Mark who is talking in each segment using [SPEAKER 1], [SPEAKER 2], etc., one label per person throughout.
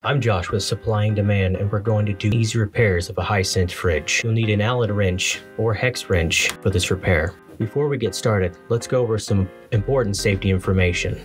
[SPEAKER 1] I'm Josh with Supply and Demand, and we're going to do easy repairs of a Hisense fridge. You'll need an Allen wrench or hex wrench for this repair. Before we get started, let's go over some important safety information.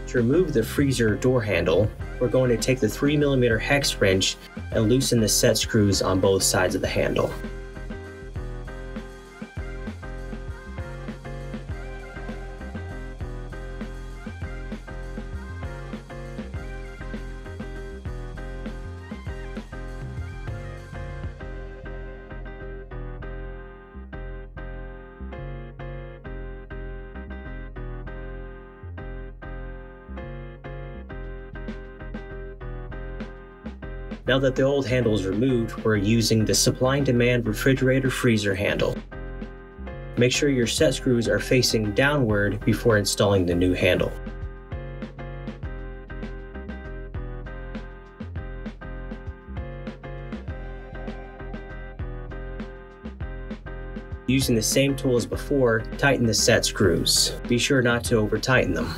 [SPEAKER 1] To remove the freezer door handle, we're going to take the 3mm hex wrench and loosen the set screws on both sides of the handle. Now that the old handle is removed, we're using the Supply and Demand refrigerator freezer handle. Make sure your set screws are facing downward before installing the new handle. Using the same tool as before, tighten the set screws. Be sure not to over-tighten them.